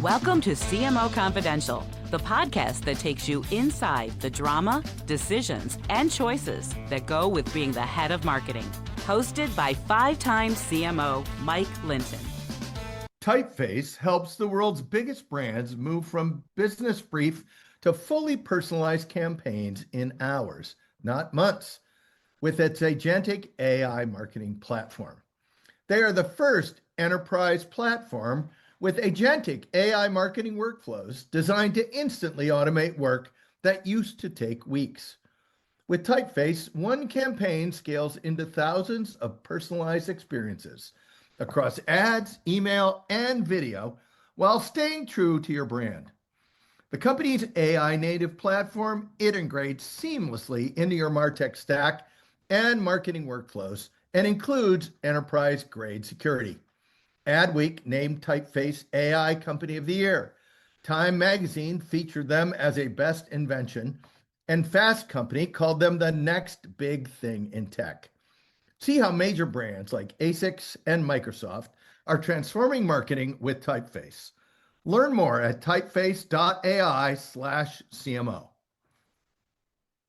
Welcome to CMO Confidential, the podcast that takes you inside the drama, decisions, and choices that go with being the head of marketing. Hosted by five-time CMO Mike Linton. Typeface helps the world's biggest brands move from business brief to fully personalized campaigns in hours, not months, with its agentic AI marketing platform. They are the first enterprise platform with agentic AI marketing workflows designed to instantly automate work that used to take weeks. With Typeface, one campaign scales into thousands of personalized experiences across ads, email, and video while staying true to your brand. The company's AI native platform integrates seamlessly into your MarTech stack and marketing workflows and includes enterprise-grade security. Adweek named Typeface AI Company of the Year. Time Magazine featured them as a best invention, and Fast Company called them the next big thing in tech. See how major brands like ASICS and Microsoft are transforming marketing with Typeface. Learn more at typeface.ai/CMO.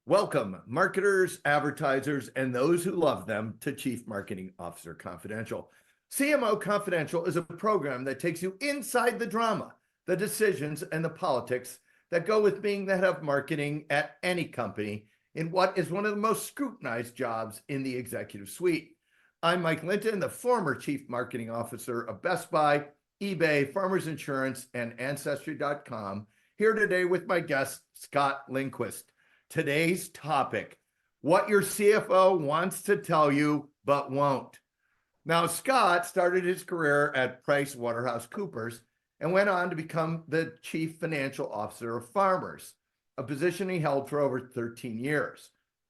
Welcome, marketers, advertisers, and those who love them to Chief Marketing Officer Confidential. CMO Confidential is a program that takes you inside the drama, the decisions, and the politics that go with being the head of marketing at any company in what is one of the most scrutinized jobs in the executive suite. I'm Mike Linton, the former Chief Marketing Officer of Best Buy, eBay, Farmers Insurance, and Ancestry.com, here today with my guest, Scott Lindquist. Today's topic, what your CFO wants to tell you but won't. Now, Scott started his career at PricewaterhouseCoopers and went on to become the Chief Financial Officer of Farmers, a position he held for over 13 years.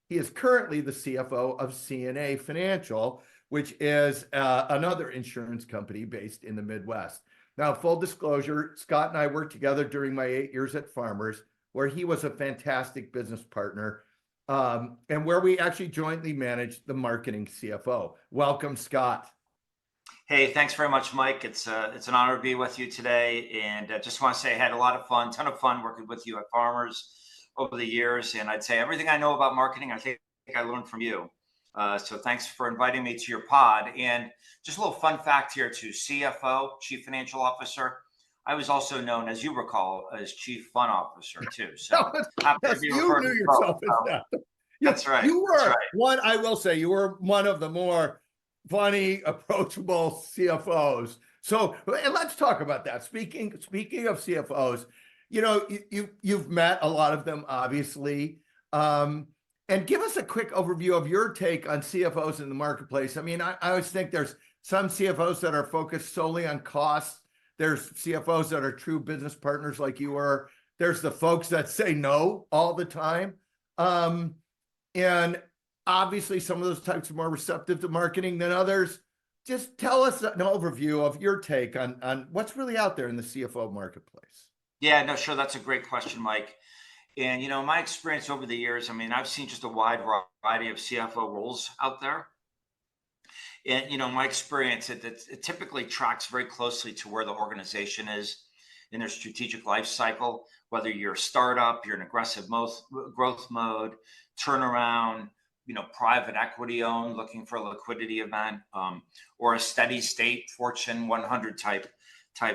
He is currently the CFO of CNA Financial, which is another insurance company based in the Midwest. Now, full disclosure, Scott and I worked together during my 8 years at Farmers, where he was a fantastic business partner, and where we actually jointly managed the marketing CFO. Welcome, Scott. Hey, thanks very much, Mike. It's an honor to be with you today. And just want to say I had a lot of fun, ton of fun working with you at Farmers over the years. And I'd say everything I know about marketing, I think I learned from you. So thanks for inviting me to your pod. And just a little fun fact here too, CFO, Chief Financial Officer. I was also known, as you recall, as Chief Fun Officer too. So yes, you knew yourself as that. That's right. You were one, I will say, you were one of the more funny, approachable CFOs. So, and let's talk about that. Speaking of CFOs, you know, you've met a lot of them, obviously. And give us a quick overview of your take on CFOs in the marketplace. I mean, I always think there's some CFOs that are focused solely on costs. There's CFOs that are true business partners like you were. There's the folks that say no all the time. And obviously some of those types are more receptive to marketing than others. Just tell us an overview of your take on what's really out there in the CFO marketplace. Yeah, no, sure. That's a great question, Mike. And, you know, my experience over the years, I mean, I've seen just a wide variety of CFO roles out there. And, you know, my experience, it typically tracks very closely to where the organization is in their strategic life cycle, whether you're a startup, you're in aggressive growth mode, turnaround, you know, private equity owned, looking for a liquidity event, or a steady state Fortune 100 type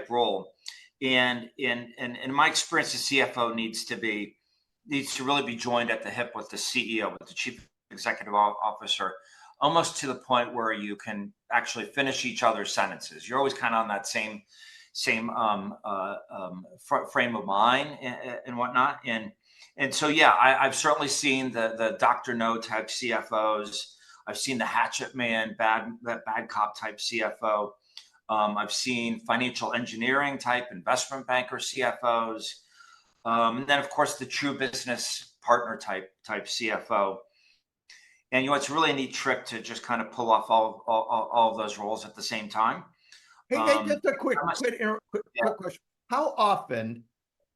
role. And in my experience, the CFO needs to really be joined at the hip with the CEO, with the Chief Executive Officer, almost to the point where you can actually finish each other's sentences. You're always kind of on that same frame of mind and whatnot. And so, yeah, I've certainly seen the Dr. No type CFOs. I've seen the hatchet man, bad cop type CFO. I've seen financial engineering type investment banker CFOs. And then, of course, the true business partner type CFO. And, you know, it's really a neat trick to just kind of pull off all of those roles at the same time. Hey, just a quick question. How often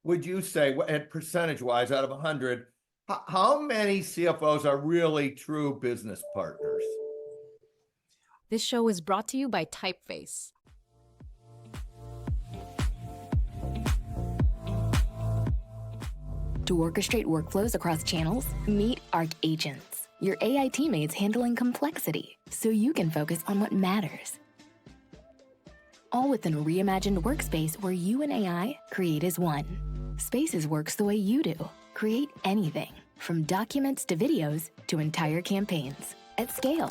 would you say, at percentage-wise, out of 100, how many CFOs are really true business partners? This show is brought to you by Typeface. To orchestrate workflows across channels, meet Arc Agents, your AI teammates handling complexity so you can focus on what matters. All within a reimagined workspace where you and AI create as one. Spaces works the way you do. Create anything, from documents to videos to entire campaigns, at scale.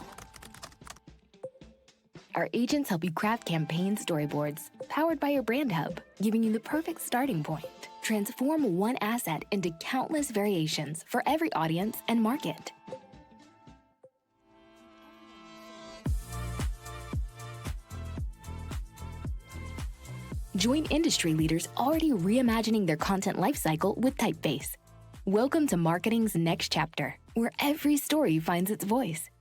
Our agents help you craft campaign storyboards, powered by your Brand Hub, giving you the perfect starting point. Transform one asset into countless variations for every audience and market. Join industry leaders already reimagining their content lifecycle with Typeface. Welcome to marketing's next chapter, where every story finds its voice.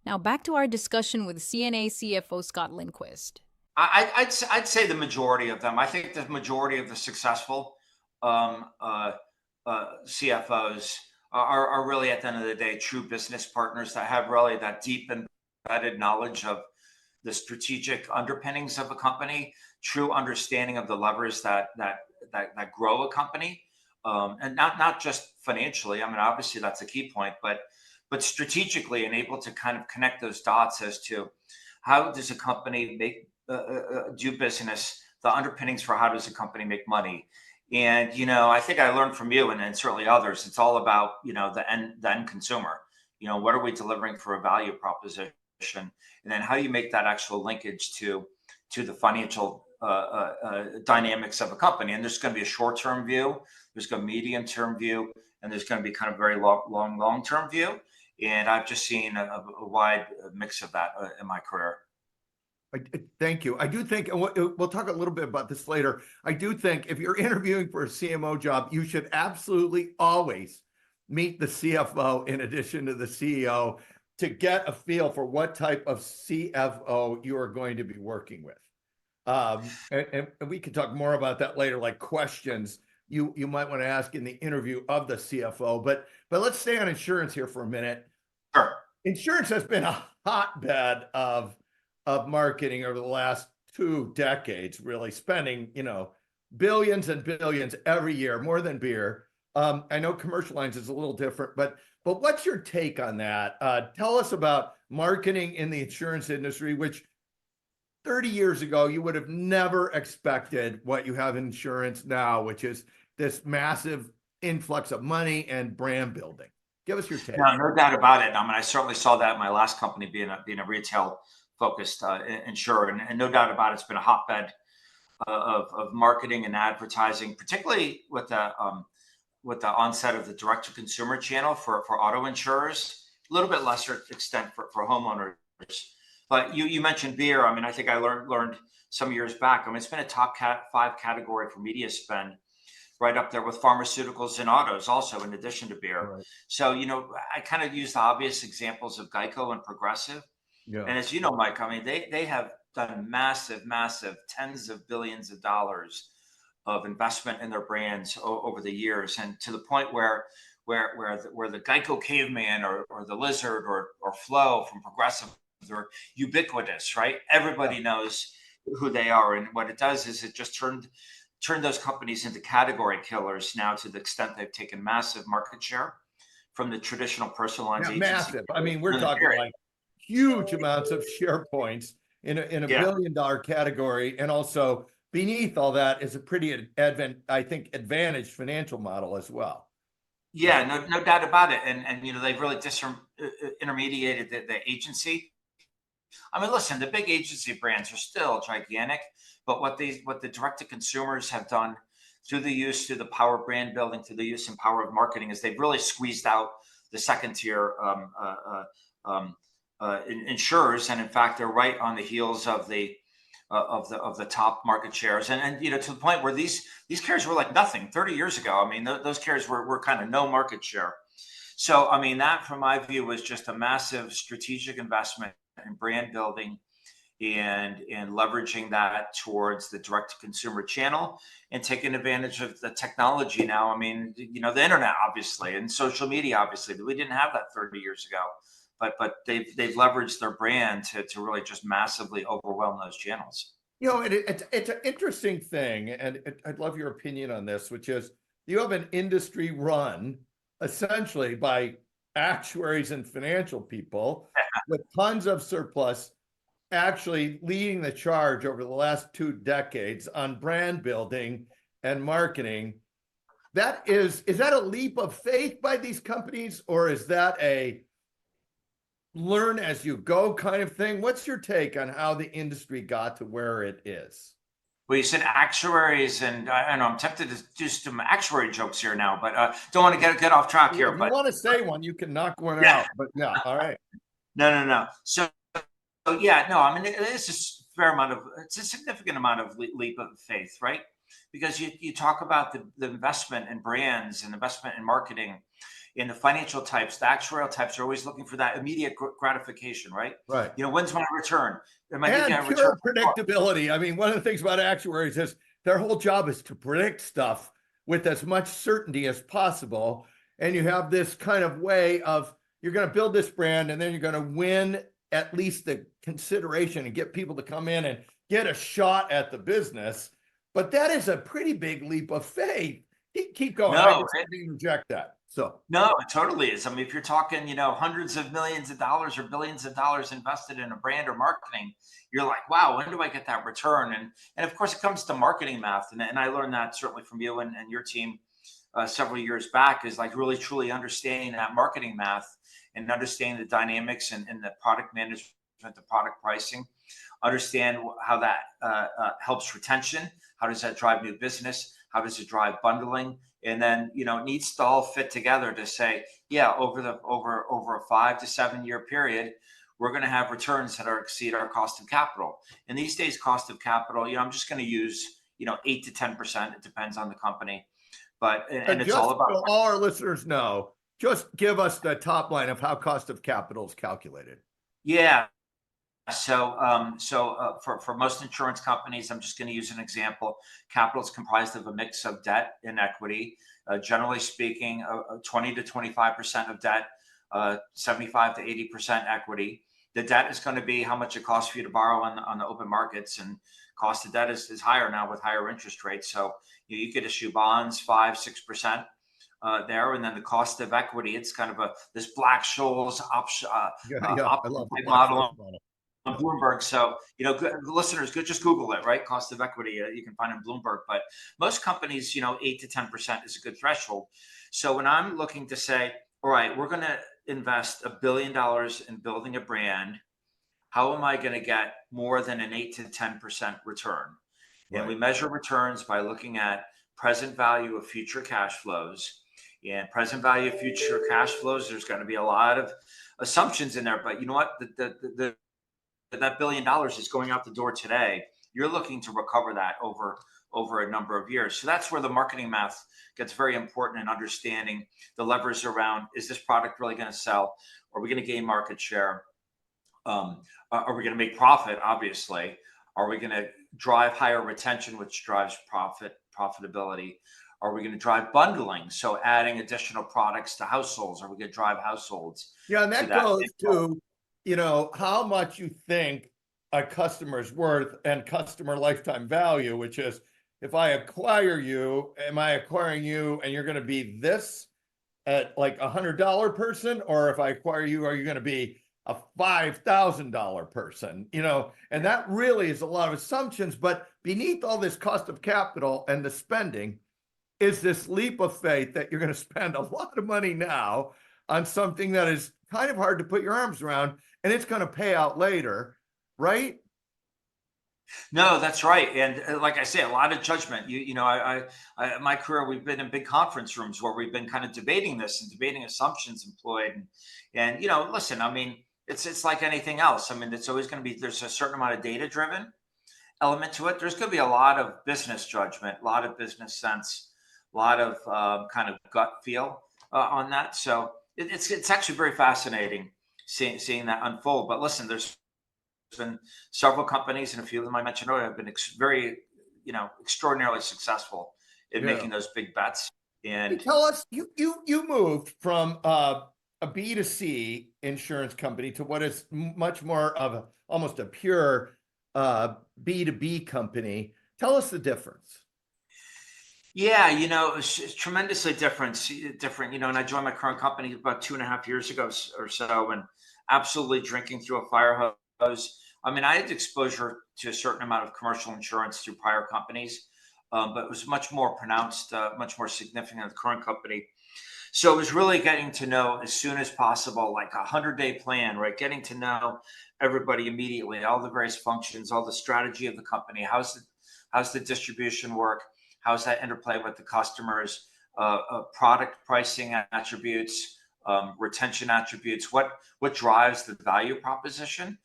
Now back to our discussion with CNA CFO Scott Lindquist. I'd say the majority of them. I think the majority of the successful CFOs are really, at the end of the day, true business partners that have really that deep embedded knowledge of the strategic underpinnings of a company, true understanding of the levers that grow a company, and not just financially. I mean, obviously that's a key point, but strategically, and able to kind of connect those dots as to how does a company make do business, the underpinnings for how does a company make money. And I think I learned from you and certainly others. It's all about the end consumer. What are we delivering for a value proposition, and then how do you make that actual linkage to the financial dynamics of a company. And there's going to be a short-term view, there's going to be a medium-term view, and there's going to be kind of very long-term view. And I've just seen a wide mix of that in my career. Thank you. I do think, and we'll talk a little bit about this later. I do think if you're interviewing for a CMO job, you should absolutely always meet the CFO in addition to the CEO to get a feel for what type of CFO you are going to be working with. And we can talk more about that later, like questions you might want to ask in the interview of the CFO. But let's stay on insurance here for a minute. Sure. Insurance has been a hotbed of marketing over the last 2 decades, really spending, billions and billions every year, more than beer. I know commercial lines is a little different, but what's your take on that? Tell us about marketing in the insurance industry, which 30 years ago, you would have never expected what you have in insurance now, which is this massive influx of money and brand building. Give us your take. No doubt about it. I mean, I certainly saw that in my last company, being a retail-focused insurer, and no doubt about it, it's been a hotbed of marketing and advertising, particularly with the onset of the direct-to-consumer channel for auto insurers. A little bit lesser extent for homeowners. But you mentioned beer. I mean, I think I learned some years back. I mean, it's been a top 5 category for media spend, right up there with pharmaceuticals and autos, also in addition to beer. Right. So, I kind of use the obvious examples of Geico and Progressive. Yeah. And as you know, Mike, I mean, they have done massive tens of billions of dollars of investment in their brands over the years, and to the point where the Geico caveman or the lizard or Flo from Progressive, they're ubiquitous, right? Everybody knows who they are, and what it does is it just turned those companies into category killers now, to the extent they've taken massive market share from the traditional personal lines agency. Massive. I mean, we're talking like huge amounts of share points in a $1 billion category, and also beneath all that is a pretty advantaged financial model as well. Yeah, no doubt about it, and they've really intermediated the agency. I mean, listen, the big agency brands are still gigantic, but what the direct-to-consumers have done through the power of brand building, through the use and power of marketing, is they've really squeezed out the second-tier insurers, and in fact, they're right on the heels of the top market shares, and to the point where these carriers were like nothing 30 years ago. I mean, those carriers were kind of no market share. So, I mean, that, from my view, was just a massive strategic investment in brand building and leveraging that towards the direct-to-consumer channel and taking advantage of the technology now. I mean, the internet, obviously, and social media, obviously. We didn't have that 30 years ago, but they've leveraged their brand to really just massively overwhelm those channels. It's an interesting thing, and I'd love your opinion on this, which is you have an industry run essentially by actuaries and financial people with tons of surplus, actually leading the charge over the last 2 decades on brand building and marketing. Is that a leap of faith by these companies, or is that a learn as you go kind of thing? What's your take on how the industry got to where it is? Well, you said actuaries, and I know I'm tempted to do some actuary jokes here now, but don't want to get off track here. If But you want to say one, you can knock one yeah, out. But yeah, all right. no. So yeah, no. I mean, it's it's a significant amount of leap of faith, right? Because you talk about the investment in brands and investment in marketing. In the financial types, the actuarial types are always looking for that immediate gratification, right? Right. When's my return? Am I And getting a pure return? predictability. I mean, one of the things about actuaries is their whole job is to predict stuff with as much certainty as possible. And you have this kind of way of you're going to build this brand and then you're going to win at least the consideration and get people to come in and get a shot at the business. But that is a pretty big leap of faith. Keep going. I just didn't reject that. So no, it totally is. I mean, if you're talking, hundreds of millions of dollars or billions of dollars invested in a brand or marketing, you're like, wow, when do I get that return? And of course, it comes to marketing math, and I learned that certainly from you and your team several years back, is like really truly understanding that marketing math and understanding the dynamics and the product management, the product pricing, understand how that helps retention. How does that drive new business? How does it drive bundling? And then, it needs to all fit together to say, yeah, over a 5 to 7 year period, we're going to have returns that exceed our cost of capital. And these days, cost of capital, I'm just going to use, 8 to 10%. It depends on the company. But, and it's all about. So all our listeners know, just give us the top line of how cost of capital is calculated. Yeah. So for most insurance companies, I'm just going to use an example. Capital is comprised of a mix of debt and equity. Generally speaking, 20 to 25% of debt, 75 to 80% equity. The debt is going to be how much it costs for you to borrow on the open markets, and cost of debt is higher now with higher interest rates. So you could issue bonds 5-6%. There, and then the cost of equity, it's kind of this Black-Scholes option model on Bloomberg. So, listeners, just Google it, right? Cost of equity, you can find in Bloomberg. But most companies, 8 to 10% is a good threshold. So when I'm looking to say, all right, we're going to invest $1 billion in building a brand, how am I going to get more than an 8 to 10% return? Right. And we measure returns by looking at present value of future cash flows. And present value of future cash flows, there's going to be a lot of assumptions in there. But you know what? That $1 billion is going out the door today. You're looking to recover that over a number of years. So that's where the marketing math gets very important in understanding the levers around, is this product really going to sell? Are we going to gain market share? Are we going to make profit? Obviously. Are we going to drive higher retention, which drives profitability? Are we going to drive bundling? So adding additional products to households. Are we going to drive households? Yeah, and that goes to how much you think a customer's worth and customer lifetime value, which is, if I acquire you, am I acquiring you and you're going to be this at like $100 person? Or if I acquire you, are you going to be a $5,000 person? And that really is a lot of assumptions. But beneath all this cost of capital and the spending is this leap of faith that you're going to spend a lot of money now on something that is kind of hard to put your arms around, and it's going to pay out later, right? No, that's right. And like I say, a lot of judgment. I my career, we've been in big conference rooms where we've been kind of debating this and debating assumptions employed. And listen, I mean, it's like anything else. I mean, it's always going to be, there's a certain amount of data driven element to it. There's going to be a lot of business judgment, a lot of business sense, a lot of kind of gut feel on that. So it's actually very fascinating seeing that unfold. But listen, there's been several companies, and a few of them I mentioned earlier have been very, extraordinarily successful in making those big bets. And tell us, you moved from a B2C insurance company to what is much more of almost a pure B2B company. Tell us the difference. Yeah, it's tremendously different, and I joined my current company about 2.5 years ago or so, and absolutely drinking through a fire hose. I mean, I had exposure to a certain amount of commercial insurance through prior companies, but it was much more pronounced, much more significant in the current company. So it was really getting to know as soon as possible, like a 100-day plan, right? Getting to know everybody immediately, all the various functions, all the strategy of the company. How's the distribution work? How's that interplay with the customers? Product pricing attributes, retention attributes. What drives the value proposition?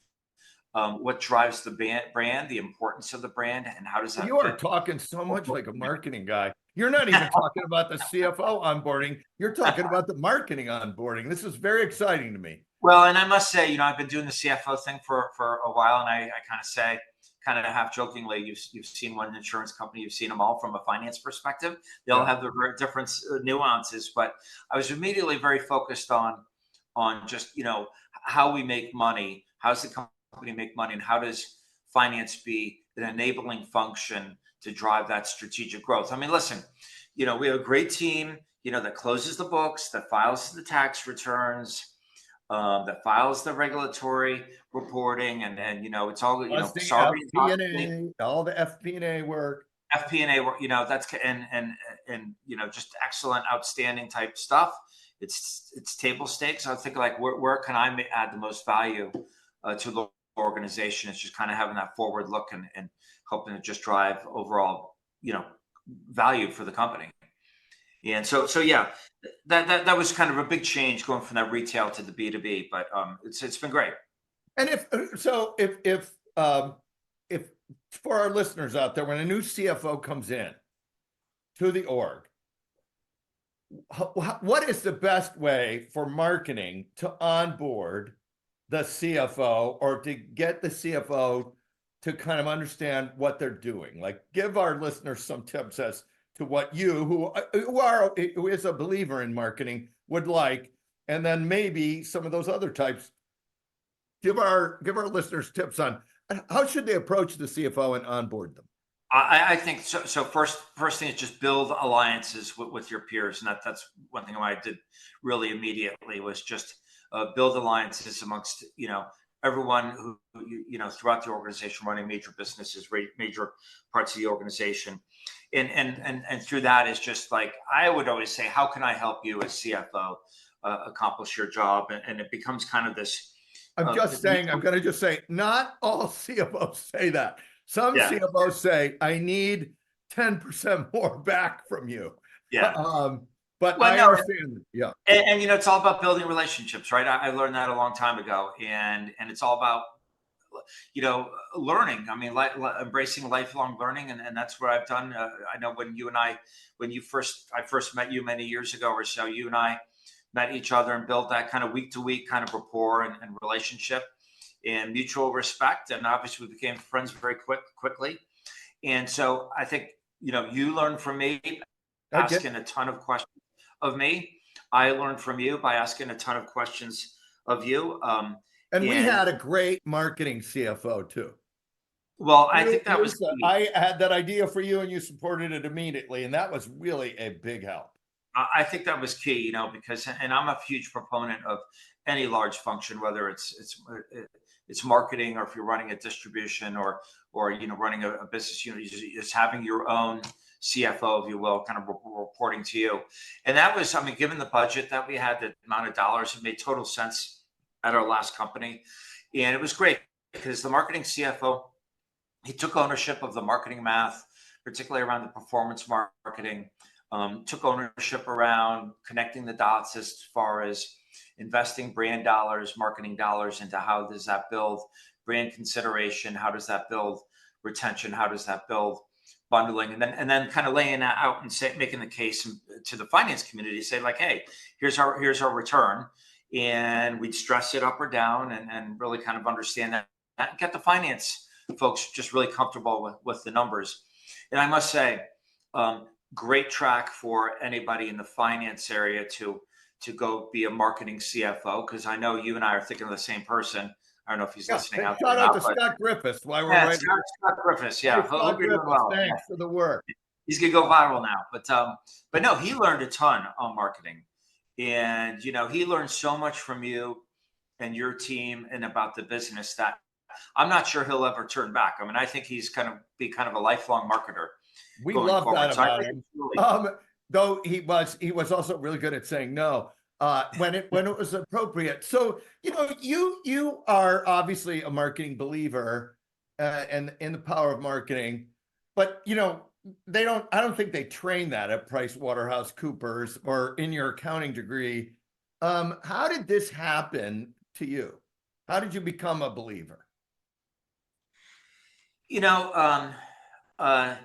What drives the brand? The importance of the brand, and how does that You are fit? talking so much like a marketing guy. You're not even talking about the CFO onboarding. You're talking about the marketing onboarding. This is very exciting to me. Well, and I must say, I've been doing the CFO thing for a while, and I kind of half jokingly, you've seen one insurance company, you've seen them all from a finance perspective. They all have their very different nuances, but I was immediately very focused on just how we make money, how's the company make money, and how does finance be an enabling function to drive that strategic growth. I mean, listen, we have a great team, that closes the books, that files the tax returns, that files the regulatory reporting, and it's all sorry, FP&A, all the FP&A work. FP&A work, that's and just excellent, outstanding type stuff. It's table stakes. I think like where can I add the most value to the organization? It's just kind of having that forward look and helping to just drive overall value for the company. And so yeah, that was kind of a big change going from that retail to the B2B, but it's been great. And if for our listeners out there, when a new CFO comes in to the org, what is the best way for marketing to onboard the CFO, or to get the CFO to kind of understand what they're doing? Like, give our listeners some tips as to what you, who is a believer in marketing, would like, and then maybe some of those other types. Give our listeners tips on how should they approach the CFO and onboard them. I think so. So first thing is just build alliances with your peers, and that's one thing I did really immediately, was just build alliances amongst everyone who throughout the organization, running major businesses, major parts of the organization, and through that is just like, I would always say, how can I help you as CFO accomplish your job? And it becomes kind of this. I'm going to just say, not all CFOs say that. Some CFOs say, I need 10% more back from you. Yeah. But I understand. Yeah. And it's all about building relationships, right? I learned that a long time ago, and it's all about, learning. I mean, embracing lifelong learning. And that's what I've done. I know when I first met you many years ago or so, you and I met each other and built that kind of week to week kind of rapport and relationship and mutual respect. And obviously we became friends very quickly. And so I think, you learned from me asking a ton of questions of me. I learned from you by asking a ton of questions of you. And we had a great marketing CFO too. Well, I think that was, I had that idea for you and you supported it immediately. And that was really a big help. I think that was key, because, and I'm a huge proponent of any large function, whether it's marketing, or if you're running a distribution, or running a business, just having your own CFO, if you will, kind of reporting to you. And that was, given the budget that we had, the amount of dollars, it made total sense at our last company. And it was great because the marketing CFO, he took ownership of the marketing math, particularly around the performance marketing. Took ownership around connecting the dots as far as investing brand dollars, marketing dollars into how does that build brand consideration, how does that build retention, how does that build bundling, and then kind of laying that out and making the case to the finance community, say like, hey, here's our return, and we'd stress it up or down and really kind of understand that, get the finance folks just really comfortable with the numbers. And I must say, great track for anybody in the finance area to go be a marketing CFO, because I know you and I are thinking of the same person. I don't know if he's Yeah, listening out there shout or out not, to but Scott Griffiths while we're yeah, right. Scott Griffiths. Hey, Yeah, Scott hope you're doing Griffiths, well. thanks Yeah. for the work. He's gonna go viral now, but no, he learned a ton on marketing, and he learned so much from you and your team and about the business that I'm not sure he'll ever turn back. I mean, I think he's kind of a lifelong marketer We going love forward. that So I about think him. it's really, Though he was also really good at saying no when it was appropriate. So you are obviously a marketing believer and in the power of marketing, but I don't think they train that at PricewaterhouseCoopers or in your accounting degree. How did this happen to you? How did you become a believer? uh, the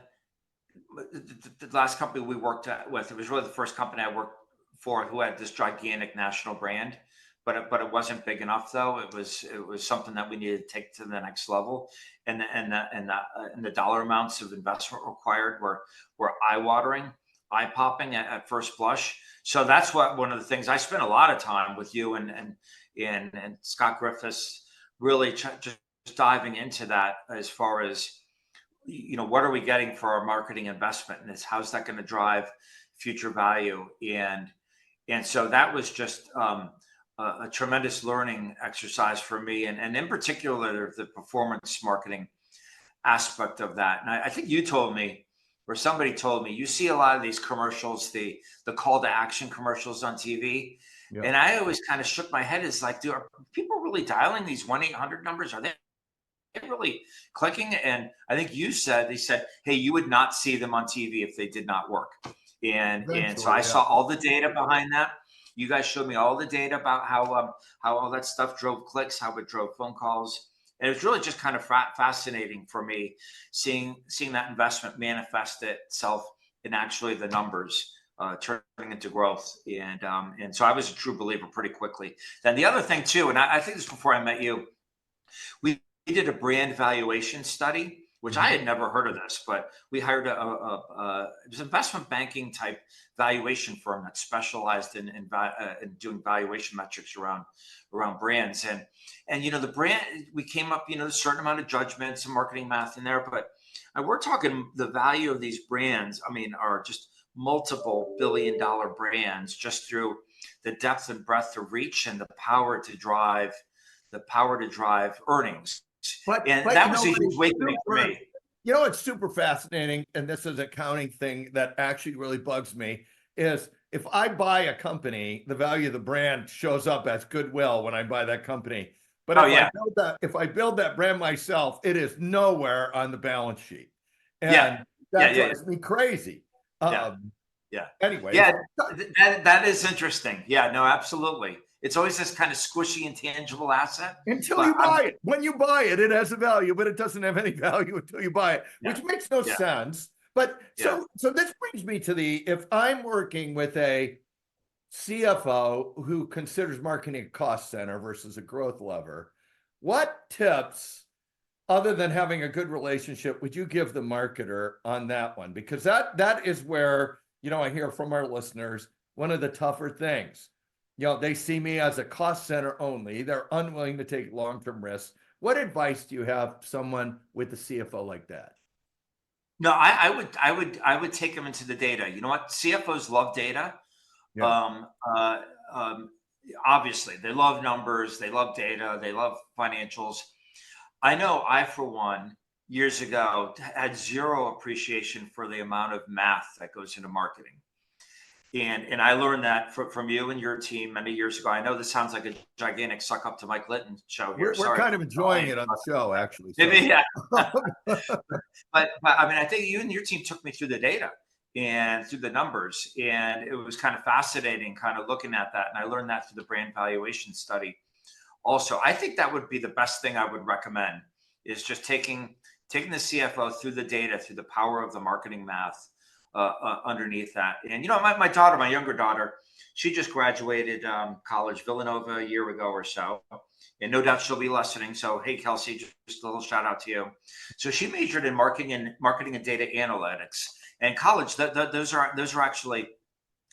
last company we worked with, it was really the first company I worked for who had this gigantic national brand, but it wasn't big enough though. It was something that we needed to take to the next level, and the dollar amounts of investment required were eye-watering, eye-popping at first blush. So that's one of the things I spent a lot of time with you and Scott Griffiths really just diving into that as far as what are we getting for our marketing investment, and how's that going to drive future value, and so that was just a tremendous learning exercise for me, and in particular the performance marketing aspect of that. And I think you told me, or somebody told me, you see a lot of these commercials, the call to action commercials on TV. Yeah. And I always kind of shook my head. It's like, are people really dialing these 1-800 numbers? Are they really clicking? And I think they said, hey, you would not see them on TV if they did not work. And so I saw all the data behind that. You guys showed me all the data about how all that stuff drove clicks, how it drove phone calls. And it was really just kind of fascinating for me seeing that investment manifest itself in actually the numbers turning into growth. And so I was a true believer pretty quickly. Then the other thing too, and I think this before I met you, we did a brand valuation study, which I had never heard of this, but we hired it was an investment banking type valuation firm that specialized in doing valuation metrics around brands. And the brand, we came up, a certain amount of judgment, some marketing math in there, but we're talking the value of these brands, are just multiple billion-dollar brands just through the depth and breadth of reach and the power to drive earnings. But that was a huge awakening for me. It's super fascinating, and this is an accounting thing that actually really bugs me, is if I buy a company, the value of the brand shows up as goodwill when I buy that company. But if I build that brand myself, it is nowhere on the balance sheet. And that drives me crazy. Anyway. Yeah, that is interesting. Yeah, no, absolutely. It's always this kind of squishy, intangible asset. Until you buy it. When you buy it, it has a value, but it doesn't have any value until you buy it, which makes no sense. But so this brings me to if I'm working with a CFO who considers marketing a cost center versus a growth lever, what tips, other than having a good relationship, would you give the marketer on that one? Because that is where, I hear from our listeners, one of the tougher things. They see me as a cost center only. They're unwilling to take long-term risks. What advice do you have someone with a CFO like that? No, I would take them into the data. You know what? CFOs love data. Yeah. Obviously, they love numbers. They love data. They love financials. I know I, for one, years ago, had zero appreciation for the amount of math that goes into marketing. And I learned that from you and your team many years ago. I know this sounds like a gigantic suck up to Mike Linton show here. We're kind of enjoying it on the show, actually. So. Maybe, yeah. but I think you and your team took me through the data and through the numbers, and it was kind of fascinating kind of looking at that. And I learned that through the brand valuation study. Also, I think that would be the best thing I would recommend, is just taking the CFO through the data, through the power of the marketing math. Underneath that. And my younger daughter, she just graduated college, Villanova, a year ago or so, and no doubt she'll be listening. So hey, Kelsey, just a little shout out to you. So she majored in marketing and data analytics. And college, those are actually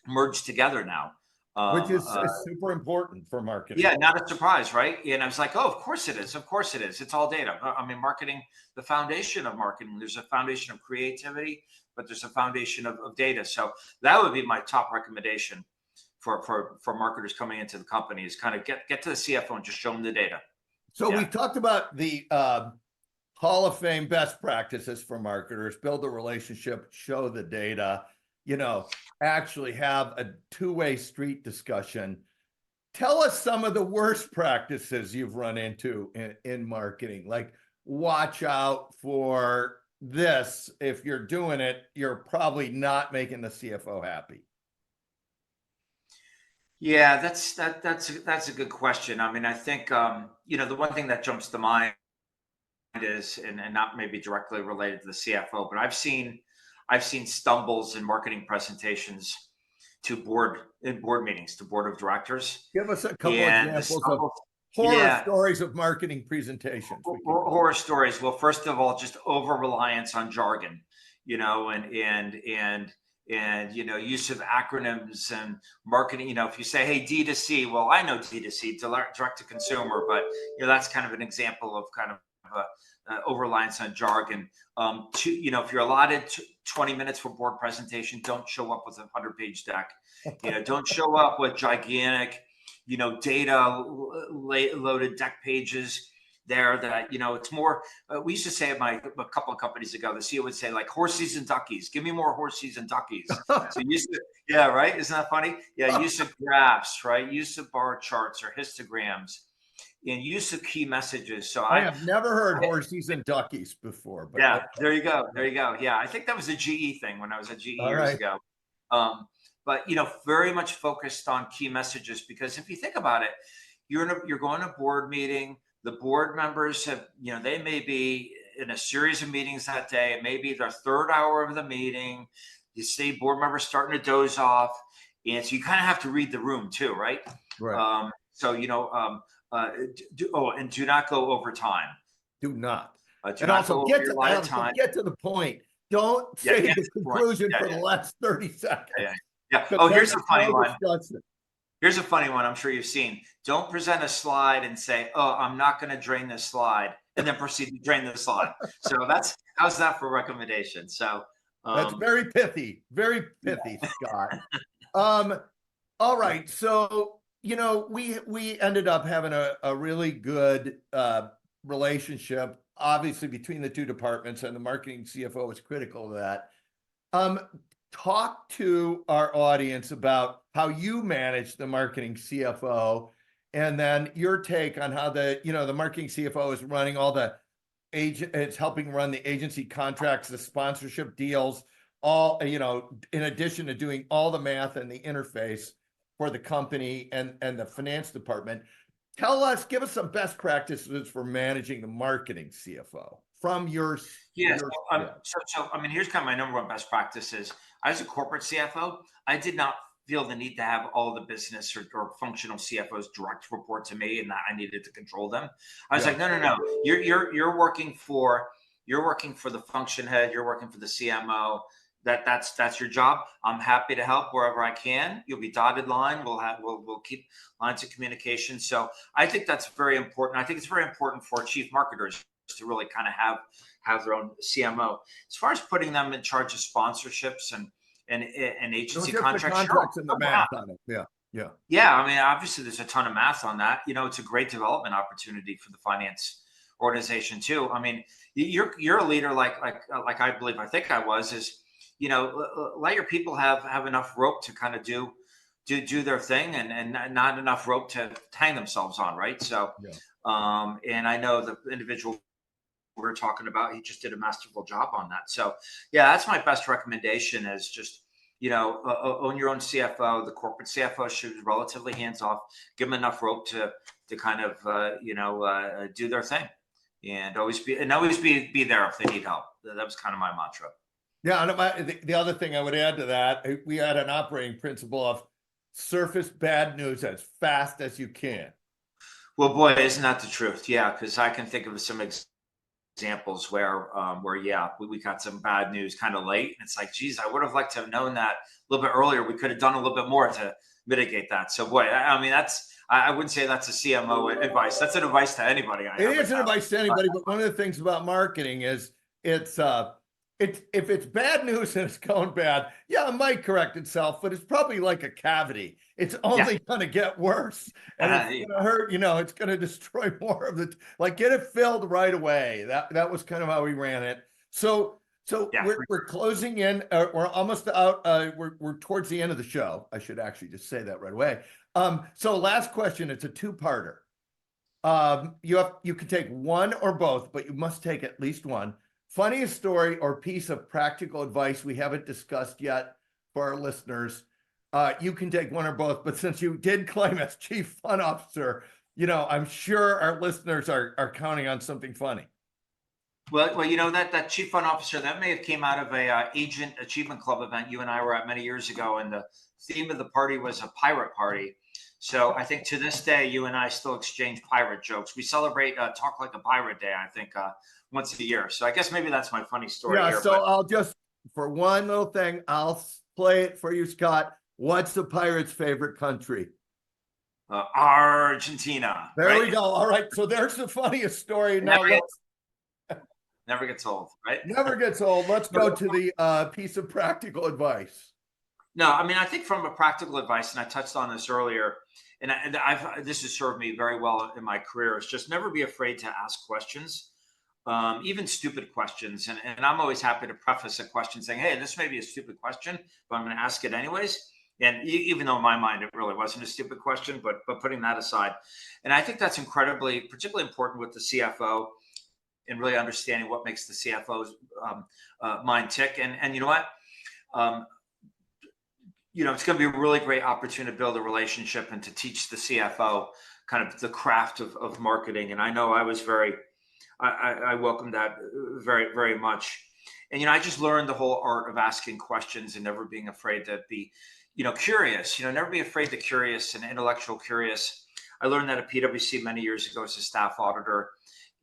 merged together now. Which is super important for marketing. Yeah, not a surprise, right? And I was like, oh, of course it is. Of course it is. It's all data. I mean, marketing, the foundation of marketing, there's a foundation of creativity, but there's a foundation of data. So that would be my top recommendation for marketers coming into the company is kind of get to the CFO and just show them the data. So we've talked about the Hall of Fame best practices for marketers, build a relationship, show the data, actually have a two-way street discussion. Tell us some of the worst practices you've run into in marketing. Like, watch out for this. If you're doing it, you're probably not making the CFO happy. Yeah, that's a good question. I mean, I think the one thing that jumps to mind is, and not maybe directly related to the CFO, but I've seen stumbles in marketing presentations to board meetings, to board of directors. Give us a couple examples of horror stories of marketing presentations. Horror stories. Well, first of all, just over reliance on jargon, and use of acronyms and marketing. If you say, hey, D2C, well, I know D2C, direct to consumer, but that's kind of an example of kind of over reliance on jargon. If you're allotted 20 minutes for board presentation, don't show up with a 100-page deck. Don't show up with gigantic, data loaded deck pages there that, it's more, we used to say at a couple of companies ago, the CEO would say like horses and duckies, give me more horses and duckies. So yeah, right. Isn't that funny? Yeah. Use of graphs, right? Use of bar charts or histograms. And use of key messages. So I have never heard horses and duckies before. But yeah, there you go. Yeah, I think that was a GE thing when I was at GE years ago. But very much focused on key messages, because if you think about it, you're going to a board meeting. The board members have, they may be in a series of meetings that day. It may be their third hour of the meeting. You see board members starting to doze off, and so you kind of have to read the room too, right? Right. And do not go over time. Do not. And also get to the point. Don't say the conclusion for the last 30 seconds. Yeah. Oh, here's a funny one. Here's a funny one I'm sure you've seen. Don't present a slide and say, oh, I'm not going to drain this slide, and then proceed to drain the slide. So how's that for recommendation? So that's very pithy, Scott. All right. So, we ended up having a really good relationship, obviously, between the two departments, and the marketing CFO is critical to that. Talk to our audience about how you manage the marketing CFO, and then your take on how the marketing CFO is running all the it's helping run the agency contracts, the sponsorship deals, all, in addition to doing all the math and the interface for the company and the finance department. Give us some best practices for managing the marketing CFO from your. Yes. So I mean, here's kind of my number one best practices. I was a corporate CFO. I did not feel the need to have all the business or functional CFOs direct report to me, and that I needed to control them. I was like, no. You're working for the function head. You're working for the CMO. That's your job. I'm happy to help wherever I can. You'll be dotted line. We'll keep lines of communication. So I think that's very important. I think it's very important for chief marketers to really kind of have their own CMO. As far as putting them in charge of sponsorships and agency contracts, and the math on it. Yeah. I mean, obviously there's a ton of math on that. It's a great development opportunity for the finance organization too. I mean, you're a leader like I think I was, is, let your people have enough rope to kind of do their thing, and not enough rope to hang themselves on, right? So, and I know the individual we're talking about, he just did a masterful job on that. So, yeah, that's my best recommendation, is just, own your own CFO. The corporate CFO should be relatively hands off. Give them enough rope to kind of do their thing, and always be there if they need help. That was kind of my mantra. Yeah, and the other thing I would add to that, we had an operating principle of surface bad news as fast as you can. Well, boy, isn't that the truth? Yeah, because I can think of some examples where we got some bad news kind of late, and it's like, geez, I would have liked to have known that a little bit earlier. We could have done a little bit more to mitigate that. So boy, I mean, I wouldn't say that's a CMO advice. That's an advice to anybody. It isn't advice to anybody, but one of the things about marketing is it's if it's bad news and it's going bad, yeah, it might correct itself, but it's probably like a cavity. It's only going to get worse, and it's going to hurt. It's going to destroy more of the like. Get it filled right away. That was kind of how we ran it. So we're closing in. We're almost out. We're towards the end of the show. I should actually just say that right away. So last question. It's a two-parter. You can take one or both, but you must take at least one. Funniest story or piece of practical advice we haven't discussed yet for our listeners. You can take one or both, but since you did claim as chief fun officer, I'm sure our listeners are counting on something funny. Well, that chief fun officer, that may have came out of a Agent Achievement Club event you and I were at many years ago, and the theme of the party was a pirate party. So I think to this day, you and I still exchange pirate jokes. We celebrate Talk Like a Pirate Day, I think, once a year. So I guess maybe that's my funny story. Yeah, here, so I'll just, for one little thing, I'll play it for you, Scott. What's the pirate's favorite country? Argentina. There we go. All right, so there's the funniest story. Now never gets old, right? Never gets old. Let's go to the piece of practical advice. No, I mean, I think from a practical advice, and I touched on this earlier, and this has served me very well in my career, is just never be afraid to ask questions, even stupid questions. And I'm always happy to preface a question saying, hey, this may be a stupid question, but I'm going to ask it anyways. And even though in my mind, it really wasn't a stupid question, but putting that aside. And I think that's particularly important with the CFO, and really understanding what makes the CFO's mind tick. And you know what? It's going to be a really great opportunity to build a relationship and to teach the CFO kind of the craft of marketing. And I know I was I welcomed that very, very much. And, I just learned the whole art of asking questions and never being afraid to be, curious, never be afraid to curious and intellectual curious. I learned that at PwC many years ago as a staff auditor.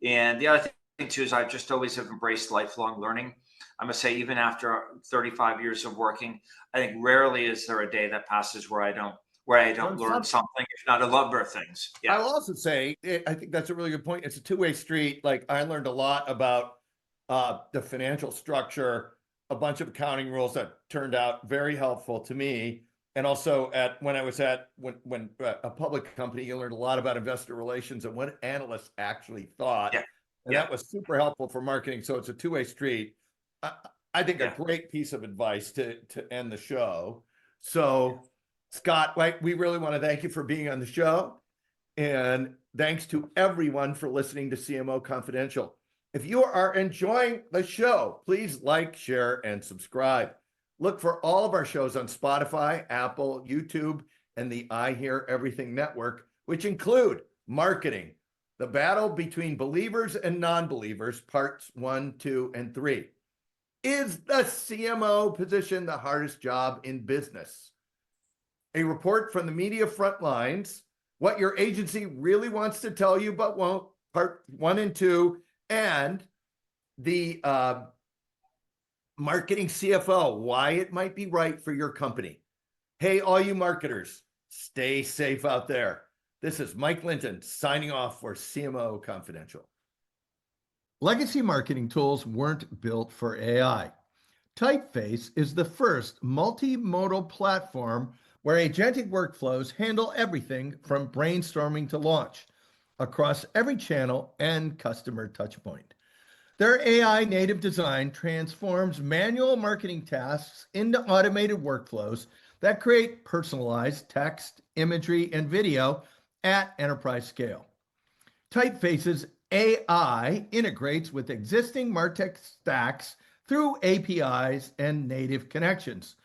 And the other thing too, is I just always have embraced lifelong learning. I must say, even after 35 years of working, I think rarely is there a day that passes where I don't learn something, if not a number of things. Yeah. I'll also say, I think that's a really good point. It's a two-way street. Like, I learned a lot about the financial structure, a bunch of accounting rules that turned out very helpful to me. And also when I was at a public company, you learned a lot about investor relations and what analysts actually thought. Yeah. And that was super helpful for marketing. So it's a two-way street. I think a great piece of advice to end the show. So, Scott, we really want to thank you for being on the show. And thanks to everyone for listening to CMO Confidential. If you are enjoying the show, please like, share, and subscribe. Look for all of our shows on Spotify, Apple, YouTube, and the I Hear Everything Network, which include Marketing, the Battle Between Believers and Non-Believers, Parts 1, 2, and 3. Is the CMO position the hardest job in business? A report from the media front lines, what your agency really wants to tell you but won't, part 1 and 2, and the marketing CFO, why it might be right for your company. Hey, all you marketers, stay safe out there. This is Mike Linton signing off for CMO Confidential. Legacy marketing tools weren't built for AI. Typeface is the first multimodal platform where agentic workflows handle everything from brainstorming to launch across every channel and customer touchpoint. Their AI native design transforms manual marketing tasks into automated workflows that create personalized text, imagery, and video at enterprise scale. Typeface's AI integrates with existing MarTech stacks through APIs and native connections.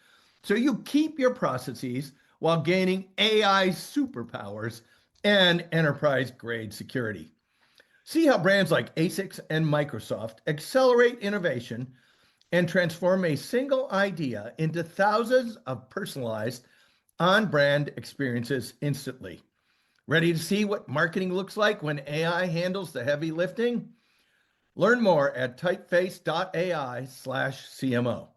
So you keep your processes while gaining AI superpowers and enterprise-grade security. See how brands like ASICS and Microsoft accelerate innovation and transform a single idea into thousands of personalized on-brand experiences instantly. Ready to see what marketing looks like when AI handles the heavy lifting? Learn more at typeface.ai/CMO.